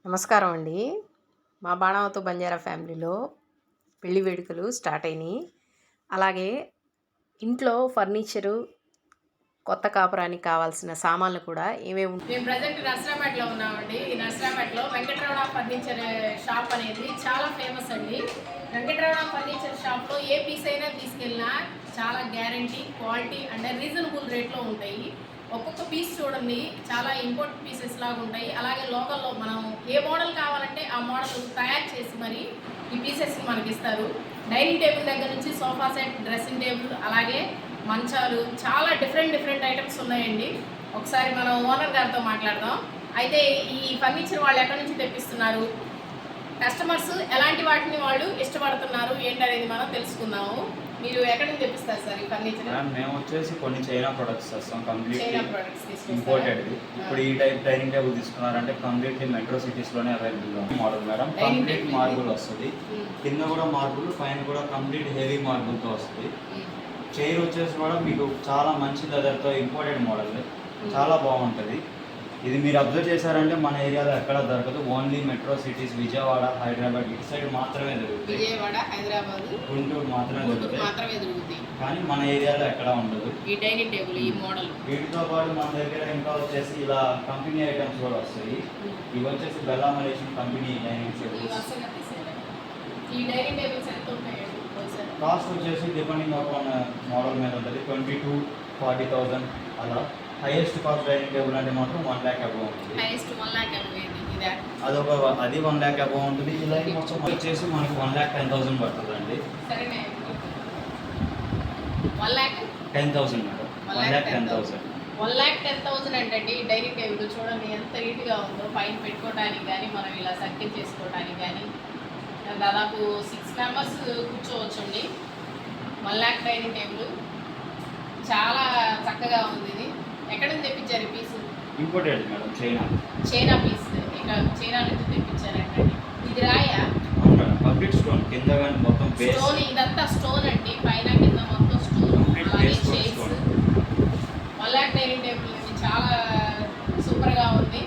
నమస్కారం అండి. మా బాణావతు బంజారా ఫ్యామిలీలో పెళ్లి వేడుకలు స్టార్ట్ అయినాయి. అలాగే ఇంట్లో ఫర్నిచరు, కొత్త కాపురానికి కావాల్సిన సామాన్లు కూడా ఏమేమి మేము ప్రజెంట్ నర్సరాపేటలో ఉన్నామండి. ఈ నర్సరాపేటలో వెంకటరమణ ఫర్నిచర్ షాప్ అనేది చాలా ఫేమస్ అండి. వెంకటరమణ ఫర్నిచర్ షాప్లో ఏ పీస్ అయినా తీసుకెళ్ళినా చాలా గ్యారంటీ, క్వాలిటీ అండ్ రీజనబుల్ రేట్లో ఉంటాయి. ఒక్కొక్క పీస్ చూడండి చాలా ఇంపోర్ట్ పీసెస్ లాగా ఉంటాయి. అలాగే లోకల్లో మనం ఏ మోడల్ కావాలంటే ఆ మోడల్ తయారు చేసి మరి ఈ పీసెస్ మనకి ఇస్తారు. డైనింగ్ టేబుల్ దగ్గర నుంచి సోఫా సెట్, డ్రెస్సింగ్ టేబుల్, అలాగే మంచాలు, చాలా డిఫరెంట్ ఐటమ్స్ ఉన్నాయండి. ఒకసారి మనం ఓనర్ గారితో మాట్లాడదాం. అయితే ఈ ఫర్నిచర్ వాళ్ళు ఎక్కడి నుంచి తెప్పిస్తున్నారు, కస్టమర్స్ ఎలాంటి వాటిని వాళ్ళు ఇష్టపడుతున్నారు ఏంటనేది మనం తెలుసుకుందాము. మీరు ఎక్కడి నుంచి తెప్పిస్తారు సార్ ఈ ఫర్నిచర్? మేము వచ్చేసి కొన్ని చైనా ప్రొడక్ట్స్ వస్తాం, కంప్లీట్లీ ఇంపోర్టెడ్ది. ఇప్పుడు ఈ ఈ టైప్ డైనింగ్ టేబుల్ తీసుకున్నారంటే కంప్లీట్లీ మెట్రో సిటీస్లోనే అవైలబుల్గా మోడల్ మేడం. కంప్లీట్ మార్బుల్ వస్తుంది, కింద కూడా మార్బుల్, పైన కూడా కంప్లీట్ హెవీ మార్బుల్తో వస్తుంది. చైర్ వచ్చేసి కూడా మీకు చాలా మంచి లెదర్తో ఇంపోర్టెడ్ మోడల్, చాలా బాగుంటుంది. ఇది మీరు అబ్జర్వ్ చేశారంటే మన ఏరియాలో ఎక్కడ దొరకదు. Only metro cities Vijayawada, Hyderabad ఇటు సైడ్ మాత్రమే దొరుకుతాయి. విజయవాడ, హైదరాబాద్, గుంటూరు మాత్రమే దొరుకుతాయి. కానీ మన ఏరియాలో ఎక్కడ ఉండదు. ఈ డైనింగ్ టేబుల్, ఈ మోడల్. వీటితో పాటు మన దగ్గర ఇంకా వచ్చేసి ఇలా కంపెనీ ఐటమ్స్ కూడా వస్తాయి. ఇవి వచ్చేసి Bella Malaysian company dining tables. ఈ డైనింగ్ టేబుల్స్ ఎంత ఉంటాయి? కాస్ట్ వచ్చేసి డిపెండింగ్ అపాన్ మోడల్ మీద ఉంటుంది. 20,000 to 40,000 అలా. హైయెస్ట్ కాస్ట్ డైనింగ్ టేబుల్ అంటే మాత్రం 1 lakh అబౌవ్ ఉంటుంది. అది 1 lakh అబౌవ్ ఉంటుంది. ఇలా మొత్తం వచ్చేసి మనకి 1,10,000 పడుతుంది అండి. 10,000 మేడం. 1,10,000. 1,10,000 అంటే ఈ డైనింగ్ టేబుల్ చూడండి ఎంత నీట్గా ఉందో. పైన పెట్టుకోవడానికి కానీ, మనం ఇలా సర్కిల్ చేసుకోవడానికి కానీ దాదాపు 6 members కూర్చోవచ్చండి. 1 lakh డైనింగ్ టేబుల్ చాలా చక్కగా ఉంది. ఇది ఎక్కడ నుంచి తెప్పించారు ఈ piece? Imported madam, China piece. ఇక చైనా నుంచి తెప్పించారంటే ఇది రాయా? కంప్లీట్ స్టోన్, కింద కానీ మొత్తం స్టోన్. ఇదంతా స్టోన్ అండి, పైన కింద మొత్తం స్టోన్. అలాగే చైర్స్. 1 lakh డైనింగ్ టేబుల్ ఇది చాలా సూపర్గా ఉంది.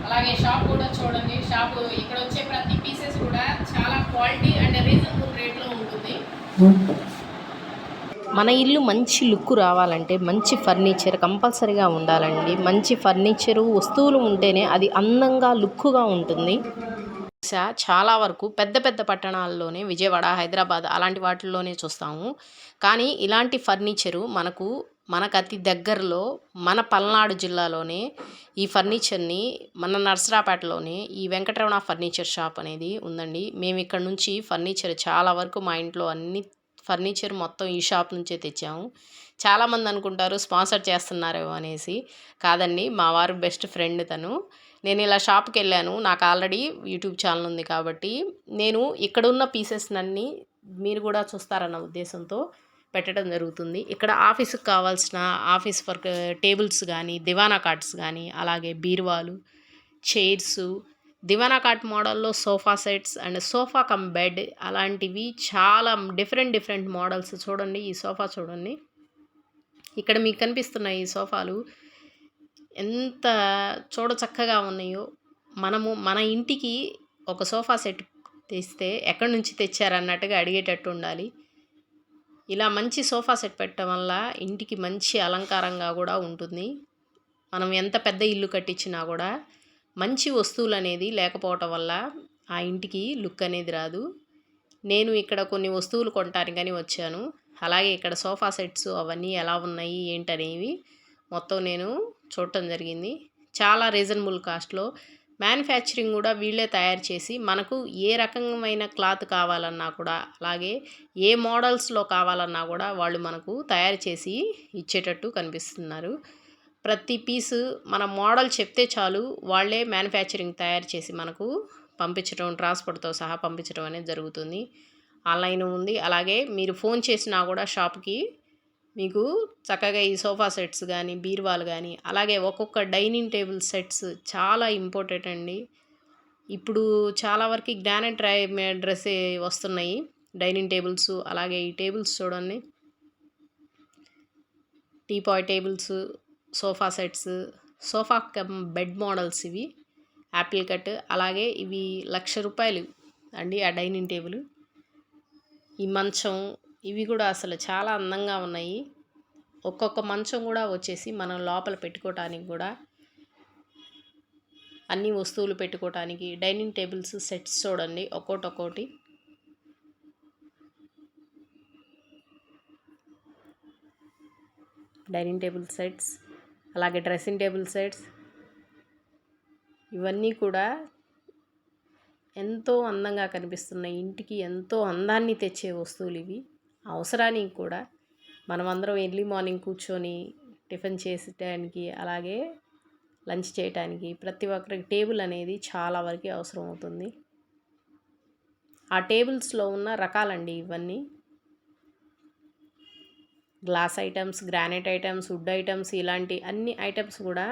అలాగే షాప్ కూడా చూడండి. షాప్ ఇక్కడ వచ్చే ప్రతి పీసెస్ కూడా చాలా క్వాలిటీ అండ్ రీజనబుల్ రేట్లో ఉంటుంది. మన ఇల్లు మంచి లుక్ రావాలంటే మంచి ఫర్నిచర్ కంపల్సరీగా ఉండాలండి. మంచి ఫర్నిచరు వస్తువులు ఉంటేనే అది అందంగా లుక్గా ఉంటుంది. చాలా వరకు పెద్ద పెద్ద పట్టణాల్లోనే, విజయవాడ, హైదరాబాద్ అలాంటి వాటిల్లోనే చూస్తాము. కానీ ఇలాంటి ఫర్నిచరు మనకు అతి దగ్గరలో మన పల్నాడు జిల్లాలోనే ఈ ఫర్నిచర్ని మన నర్సరాపేటలోనే ఈ వెంకటరమణ ఫర్నిచర్ షాప్ అనేది ఉందండి. మేము ఇక్కడ నుంచి ఫర్నిచర్ చాలా వరకు మా ఇంట్లో అన్ని ఫర్నిచర్ మొత్తం ఈ షాప్ నుంచే తెచ్చాము. చాలామంది అనుకుంటారు స్పాన్సర్ చేస్తున్నారేమో అనేసి. కాదండి, మా వారు బెస్ట్ ఫ్రెండ్ తను. నేను ఇలా షాప్కి వెళ్ళాను, నాకు ఆల్రెడీ యూట్యూబ్ ఛానల్ ఉంది కాబట్టి నేను ఇక్కడున్న పీసెస్నన్నీ మీరు కూడా చూస్తారన్న ఉద్దేశంతో పెట్టడం జరుగుతుంది. ఇక్కడ ఆఫీస్కి కావాల్సిన ఆఫీస్ వర్క్ టేబుల్స్ కానీ, దివానా కాట్స్ కానీ, అలాగే బీరువాలు, చైర్సు, దివానా కాట్ మోడల్లో sofa sets and sofa cum bed అలాంటివి చాలా డిఫరెంట్ మోడల్స్. చూడండి ఈ సోఫా చూడండి. ఇక్కడ మీకు కనిపిస్తున్న ఈ సోఫాలు ఎంత చక్కగా ఉన్నాయో. మన ఇంటికి ఒక సోఫా సెట్ తెస్తే ఎక్కడి నుంచి తెచ్చారన్నట్టుగా అడిగేటట్టు ఉండాలి. ఇలా మంచి సోఫా సెట్ పెట్టడం వల్ల ఇంటికి మంచి అలంకారంగా కూడా ఉంటుంది. మనం ఎంత పెద్ద ఇల్లు కట్టించినా కూడా మంచి వస్తువులు అనేది లేకపోవటం వల్ల ఆ ఇంటికి లుక్ అనేది రాదు. నేను ఇక్కడ కొన్ని వస్తువులు కొనటానికని వచ్చాను. అలాగే ఇక్కడ సోఫా సెట్స్ అవన్నీ ఎలా ఉన్నాయి ఏంటనేవి మొత్తం నేను చూడటం జరిగింది. చాలా రీజనబుల్ కాస్ట్లో మ్యానుఫ్యాక్చరింగ్ కూడా వీళ్ళే తయారు చేసి మనకు ఏ రకమైన క్లాత్ కావాలన్నా కూడా, అలాగే ఏ మోడల్స్లో కావాలన్నా కూడా వాళ్ళు మనకు తయారు చేసి ఇచ్చేటట్టు కనిపిస్తున్నారు. ప్రతి పీసు మన మోడల్ చెప్తే చాలు వాళ్ళే మ్యానుఫ్యాక్చరింగ్ తయారు చేసి మనకు పంపించడం, ట్రాన్స్పోర్ట్తో సహా పంపించడం అనేది జరుగుతుంది. ఆన్లైన్ ఉంది. అలాగే మీరు ఫోన్ చేసినా కూడా షాప్కి మీకు చక్కగా ఈ సోఫా సెట్స్ కానీ, బీరువాలు కానీ, అలాగే ఒక్కొక్క డైనింగ్ టేబుల్ సెట్స్ చాలా ఇంపార్టెంట్ అండి. ఇప్పుడు చాలా వరకు గ్రానైట్ డ్రెస్ వస్తున్నాయి డైనింగ్ టేబుల్స్. అలాగే ఈ టేబుల్స్ చూడండి, teapoy tables, sofa sets, sofa cum bed models ఇవి. Apple cut. అలాగే ఇవి ₹1,00,000 అండి ఆ డైనింగ్ టేబుల్. ఈ మంచం ఇవి కూడా అసలు చాలా అందంగా ఉన్నాయి. ఒక్కొక్క మంచం కూడా వచ్చేసి మనం లోపల పెట్టుకోవటానికి కూడా అన్ని వస్తువులు పెట్టుకోవటానికి డైనింగ్ టేబుల్స్ సెట్స్ చూడండి ఒక్కోటి. డైనింగ్ టేబుల్ సెట్స్, అలాగే డ్రెస్సింగ్ టేబుల్ సెట్స్, ఇవన్నీ కూడా ఎంతో అందంగా కనిపిస్తున్నాయి. ఇంటికి ఎంతో అందాన్ని తెచ్చే వస్తువులు ఇవి. అవసరానికి కూడా మనమందరం ఎర్లీ మార్నింగ్ కూర్చొని టిఫిన్ చేసేటానికి, అలాగే లంచ్ చేయటానికి ప్రతి ఒక్కరికి టేబుల్ అనేది చాలా వరకు అవసరం అవుతుంది. ఆ టేబుల్స్లో ఉన్న రకాలండి ఇవన్నీ. Glass items, granite items, would items, ఇలాంటి అన్ని ఐటమ్స్ కూడా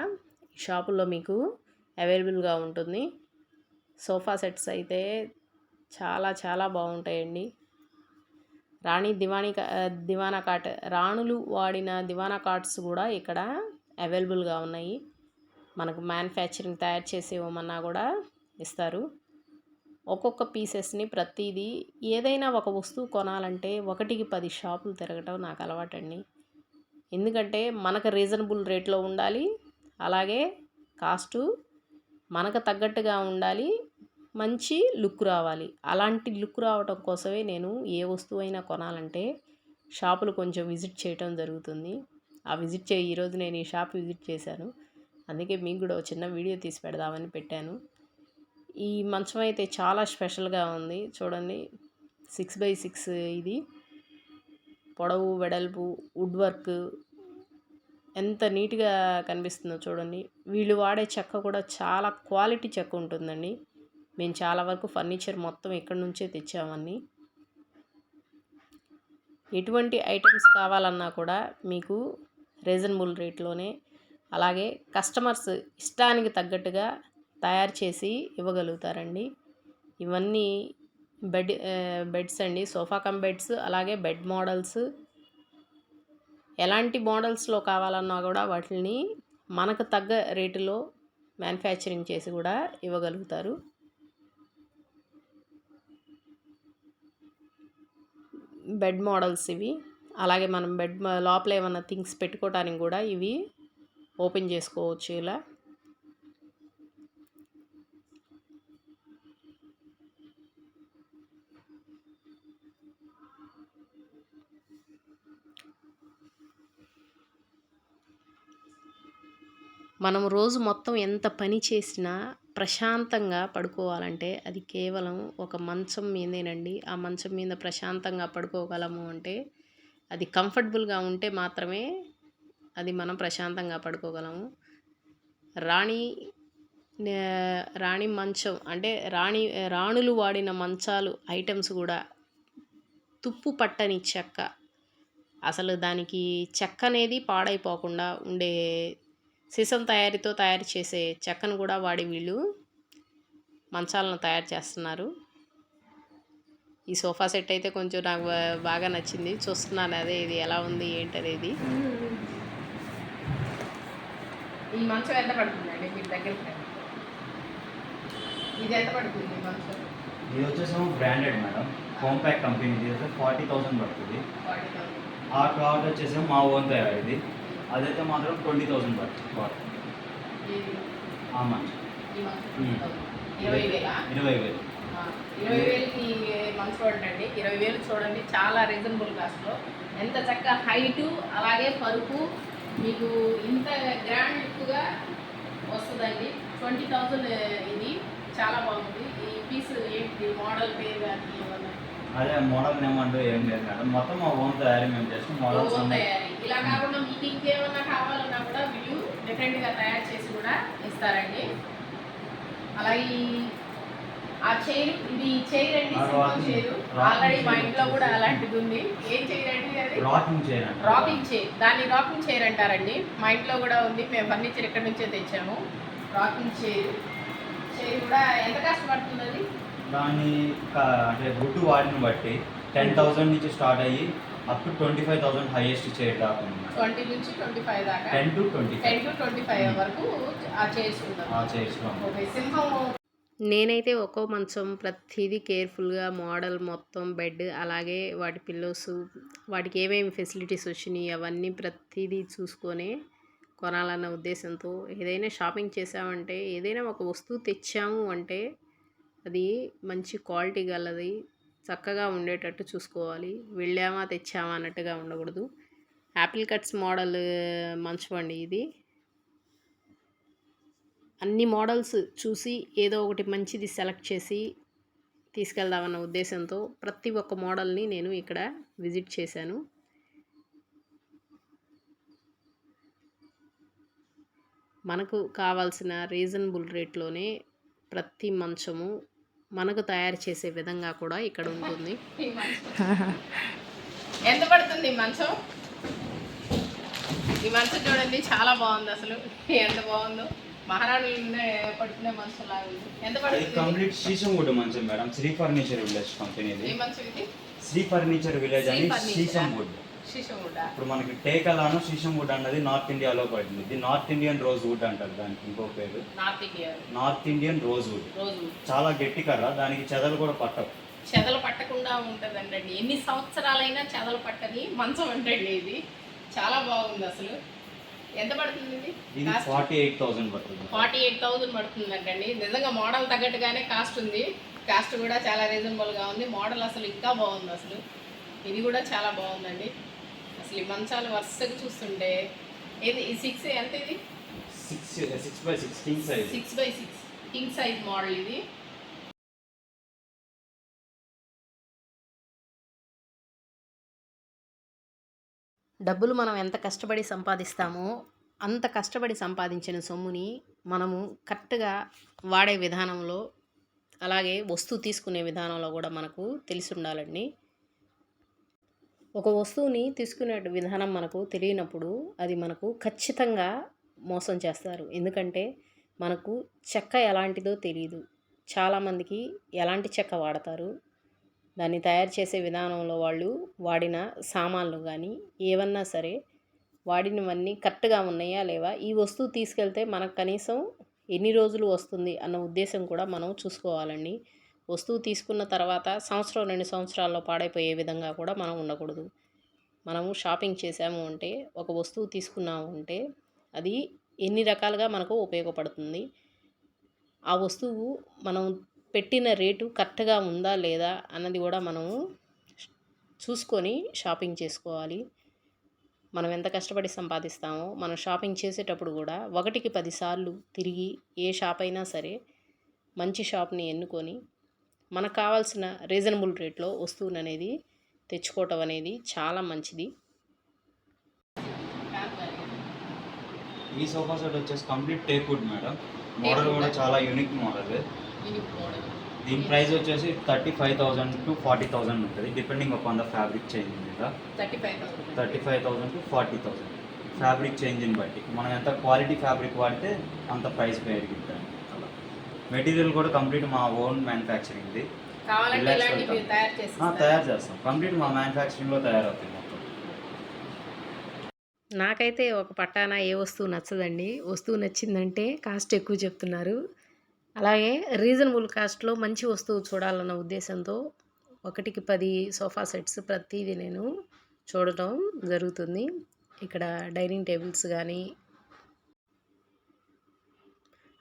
ఈ షాపుల్లో మీకు అవైలబుల్గా ఉంటుంది. సోఫా సెట్స్ అయితే చాలా బాగుంటాయండి. దివానా కాట్, రాణులు వాడిన దివానా కాట్స్ కూడా ఇక్కడ అవైలబుల్గా ఉన్నాయి. మనకు మ్యానుఫ్యాక్చరింగ్ తయారు చేసి ఇవ్వమన్నా కూడా ఇస్తారు. ఒక్కొక్క పీసెస్ని ప్రతిదీ ఏదైనా ఒక వస్తువు కొనాలంటే 1కి 10 షాపులు తిరగటం నాకు అలవాటండి. ఎందుకంటే మనకు రీజనబుల్ రేట్లో ఉండాలి, అలాగే కాస్టు మనకు తగ్గట్టుగా ఉండాలి, మంచి లుక్ రావాలి. అలాంటి లుక్ రావటం కోసమే నేను ఏ వస్తువైనా కొనాలంటే షాపులు కొంచెం విజిట్ చేయటం జరుగుతుంది. ఈరోజు నేను ఈ షాప్ విజిట్ చేశాను. అందుకే మీకు కూడా ఒక చిన్న వీడియో తీసి పెడదామని పెట్టాను. ఈ మంచం అయితే చాలా స్పెషల్గా ఉంది చూడండి. 6x6 ఇది. పొడవు, వెడల్పు, వుడ్ వర్క్ ఎంత నీట్గా కనిపిస్తుందో చూడండి. వీళ్ళు వాడే చెక్క కూడా చాలా క్వాలిటీ చెక్క ఉంటుందండి. మేము చాలా వరకు ఫర్నిచర్ మొత్తం ఇక్కడి నుంచే తెచ్చామని. ఎటువంటి ఐటమ్స్ కావాలన్నా కూడా మీకు రీజనబుల్ రేట్లోనే, అలాగే కస్టమర్స్ ఇష్టానికి తగ్గట్టుగా తయారు చేసి ఇవ్వగలుగుతారండి. ఇవన్నీ బెడ్స్ అండి, సోఫా కమ్ బెడ్స్, అలాగే బెడ్ మోడల్స్. ఎలాంటి మోడల్స్లో కావాలన్నా కూడా వాటిని మనకు తగ్గ రేటులో మ్యానుఫ్యాక్చరింగ్ చేసి కూడా ఇవ్వగలుగుతారు. బెడ్ మోడల్స్ ఇవి. అలాగే మనం బెడ్ లోపల ఏమన్నా థింగ్స్ పెట్టుకోవడానికి కూడా ఇవి ఓపెన్ చేసుకోవచ్చు ఇలా. మనం రోజు మొత్తం ఎంత పని చేసినా ప్రశాంతంగా పడుకోవాలంటే అది కేవలం ఒక మంచం మీదేనండి. ఆ మంచం మీద ప్రశాంతంగా పడుకోగలము అంటే అది కంఫర్టబుల్గా ఉంటే మాత్రమే అది మనం ప్రశాంతంగా పడుకోగలము. రాణి మంచం అంటే రాణులు వాడిన మంచాలు ఐటమ్స్ కూడా తుప్పు పట్టని చెక్క. అసలు దానికి చెక్క అనేది పాడైపోకుండా ఉండే సీసం తయారు చేసే చెక్కను కూడా వాడి వీళ్ళు మంచాలను తయారు చేస్తున్నారు. ఈ సోఫా సెట్ అయితే కొంచెం నాకు బాగా నచ్చింది. చూస్తున్నాను అదే ఇది ఎలా ఉంది ఏంటనేది. ఈ మంచం ఎంత పడుతుందండి మీ దగ్గరికి? ఇది ఎంత పడుతుంది మంచం? ఇది వచ్చేసి బ్రాండెడ్ మేడం, కాంపాక్ట్ కంపెనీ. ఇది వచ్చేసి 40,000 పడుతుంది. ఆ క్లాత్ వచ్చేసి మా ఓన్ తయారు. ఇది అదైతే మాత్రం 20,000 పడుతుంది క్లాత్. ఆ మంచం 20,000. 20,000 మంచం అండి. 20,000 చూడండి, చాలా రీజనబుల్ కాస్ట్లో. ఎంత చక్కగా హైటు, అలాగే పరుపు, మీకు ఇంత గ్రాండ్ లుక్గా వస్తుందండి. 20,000 ఇది. చాలా బాగుంది. ఈ పీస్ ఏంటి మోడల్ పేరు కానీ ఏమన్నా? అదే మోడల్ నేమ్ అంటూ ఏం లేదు మేడం, మొత్తం మా ఓన్ తయారీ మేము చేస్తాం. మోడల్స్ తయారీ ఇలా కాకుండా మీకు ఇంకేమన్నా కావాలన్నా కూడా వీళ్ళు డిఫరెంట్గా తయారు చేసి కూడా ఇస్తారండి. అలాగే ఆ చైర్, ఇది చైర్ అండి, సింపుల్ చైర్. ఆల్రెడీ మా ఇంట్లో కూడా అలాంటిది ఉంది. ఏం చైర్ అండి అది? Rocking chair. దాన్ని రాకింగ్ చైర్ అంటారండి. మా ఇంట్లో కూడా ఉంది. మేము ఫర్నిచర్ ఇక్కడ నుంచే తెచ్చాము. రాకింగ్ చైర్ కూడా ఎంత కష్టపడుతుంది అది? దాన్ని అంటే గుడ్డు వాడిని బట్టి 10,000 నుంచి స్టార్ట్ అయ్యి అప్ టు 25,000 హైయెస్ట్ చైర్ దాకా ఉంది. 20 నుంచి 25 దాకా 10 to 25 10 టు 25 వరకు ఆ చైర్స్ ఉంటాయి. ఆ చైర్స్లో ఉంది. ఓకే, సింహం నేనైతే ఒక్కో మంచం ప్రతిదీ కేర్ఫుల్గా మోడల్ మొత్తం బెడ్ అలాగే వాటి పిల్లోస్ వాటికి ఏమేమి ఫెసిలిటీస్ వచ్చినాయి అవన్నీ ప్రతిదీ చూసుకొని కొనాలన్న ఉద్దేశంతో ఏదైనా షాపింగ్ చేసామంటే ఏదైనా ఒక వస్తువు తెచ్చాము అంటే అది మంచి క్వాలిటీ గలది చక్కగా ఉండేటట్టు చూసుకోవాలి. వెళ్ళామా తెచ్చామా అన్నట్టుగా ఉండకూడదు. యాపిల్ కట్స్ మోడల్ మంచం అండి ఇది. అన్ని మోడల్స్ చూసి ఏదో ఒకటి మంచిది సెలెక్ట్ చేసి తీసుకెళ్దామన్న ఉద్దేశంతో ప్రతి ఒక్క మోడల్ని నేను ఇక్కడ విజిట్ చేశాను. మనకు కావాల్సిన రీజనబుల్ రేట్లోనే ప్రతి మంచము మనకు తయారు చేసే విధంగా కూడా ఇక్కడ ఉంటుంది. ఈ మంచం ఎంత పడుతుంది ఈ మంచం? ఈ మంచం చూడండి, చాలా బాగుంది. అసలు ఎంత బాగుందో, మహారాణులు పడుకునే మంచం లాగా ఉంది. ఎంత ఇది పడుతుంది? కంప్లీట్ శీశం వుడ్ మంచం మేడం. శ్రీ ఫర్నిచర్ విలేజ్ కంపెనీది. ఈ మంచం ఇది శ్రీ ఫర్నిచర్ విలేజ్ అని శీశం వుడ్. శిశం వుడ్. ఇప్పుడు మనకి టేకలాను శీశం వుడ్ అన్నది నార్త్ ఇండియాలో పడింది. ఇది నార్త్ ఇండియన్ రోజ్ వుడ్ అంటారు దానికి ఇంకో పేరు. North India north Indian rose would. రోజు చాలా గట్టి కర్ర, దానికి చెదలు కూడా పట్టవు. చెదలు పట్టకుండా ఉంటుందండి. ఎన్ని సంవత్సరాలైనా చెదలు పట్టని మంచం అంటండి ఇది. చాలా బాగుంది అసలు. ఎంత పడుతుంది ఇది? ఇది 48,000 పడుతుంది. 48,000 పడుతుందంటండి. నిజంగా మోడల్ తగ్గట్టుగానే కాస్ట్ ఉంది. కాస్ట్ కూడా చాలా రీజనబుల్గా ఉంది. మోడల్ అసలు ఇంకా బాగుంది. అసలు ఇది కూడా చాలా బాగుందండి. అసలు ఈ మంచాలు వరుసగా చూస్తుంటే ఇది 6 ఎంత ఇది? 6x6 king size. 6x6 king size model ఇది. డబ్బులు మనం ఎంత కష్టపడి సంపాదిస్తామో అంత కష్టపడి సంపాదించిన సొమ్ముని మనము కరెక్ట్గా వాడే విధానంలో అలాగే వస్తువు తీసుకునే విధానంలో కూడా మనకు తెలిసి ఉండాలండి. ఒక వస్తువుని తీసుకునే విధానం మనకు తెలియనప్పుడు అది మనకు ఖచ్చితంగా మోసం చేస్తారు. ఎందుకంటే మనకు చెక్క ఎలాంటిదో తెలియదు. చాలామందికి ఎలాంటి చెక్క వాడతారు, దాన్ని తయారు చేసే విధానంలో వాళ్ళు వాడిన సామాన్లు కానీ ఏవన్నా సరే వాడినవన్నీ కరెక్ట్గా ఉన్నాయా లేవా, ఈ వస్తువు తీసుకెళ్తే మనకు కనీసం ఎన్ని రోజులు వస్తుంది అన్న ఉద్దేశం కూడా మనం చూసుకోవాలండి. వస్తువు తీసుకున్న తర్వాత సంవత్సరం 2 సంవత్సరాల్లో పాడైపోయే విధంగా కూడా మనం ఉండకూడదు. మనము షాపింగ్ చేసాము అంటే ఒక వస్తువు తీసుకున్నాము అంటే అది ఎన్ని రకాలుగా మనకు ఉపయోగపడుతుంది, ఆ వస్తువు మనం పెట్టిన రేటు కరెక్ట్గా ఉందా లేదా అన్నది కూడా మనము చూసుకొని షాపింగ్ చేసుకోవాలి. మనం ఎంత కష్టపడి సంపాదిస్తామో మనం షాపింగ్ చేసేటప్పుడు కూడా 1కి 10 సార్లు తిరిగి ఏ షాప్ అయినా సరే మంచి షాప్ని ఎన్నుకొని మనకు కావాల్సిన రీజనబుల్ రేట్లో వస్తువుని అనేది తెచ్చుకోవటం అనేది చాలా మంచిది. ఈ సోఫా సెట్ వచ్చేసి complete teak wood madam. Model కూడా చాలా యూనిక్ మోడల్. దీని ప్రైస్ వచ్చేసి 35,000 to 40,000 ఉంటుంది, depending upon the fabric change మీద. 35,000 to 40,000 ఫ్యాబ్రిక్ చేంజ్ని బట్టి మనం ఎంత క్వాలిటీ ఫ్యాబ్రిక్ వాడితే అంత ప్రైస్ పెరుగుతుంది. అలా మెటీరియల్ కూడా కంప్లీట్ మా ఓన్ మ్యానుఫ్యాక్చరింగ్ది. తయారు చేస్తాం. కంప్లీట్ మా మ్యానుఫ్యాక్చరింగ్లో తయారవుతుంది మొత్తం. నాకైతే ఒక పట్టాన ఏ వస్తువు నచ్చదండి. వస్తువు నచ్చిందంటే కాస్ట్ ఎక్కువ చెప్తున్నారు. అలాగే రీజనబుల్ కాస్ట్లో మంచి వస్తువు చూడాలన్న ఉద్దేశంతో 1కి 10 సోఫా సెట్స్ ప్రతిదీ నేను చూడటం జరుగుతుంది. ఇక్కడ డైనింగ్ టేబుల్స్ కానీ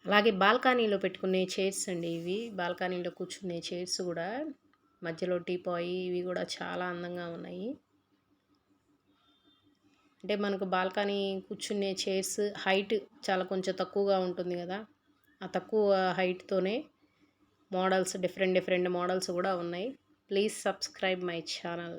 అలాగే బాల్కనీలో పెట్టుకునే చైర్స్ అండి ఇవి. బాల్కనీలో కూర్చునే చైర్స్ కూడా మధ్యలో టీపాయ్ ఇవి కూడా చాలా అందంగా ఉన్నాయి. అంటే మనకు బాల్కనీ కూర్చునే చైర్స్ హైట్ చాలా కొంచెం తక్కువగా ఉంటుంది కదా, ఆ తక్కువ హైట్తోనే మోడల్స్ డిఫరెంట్ మోడల్స్ కూడా ఉన్నాయి. Please subscribe my channel.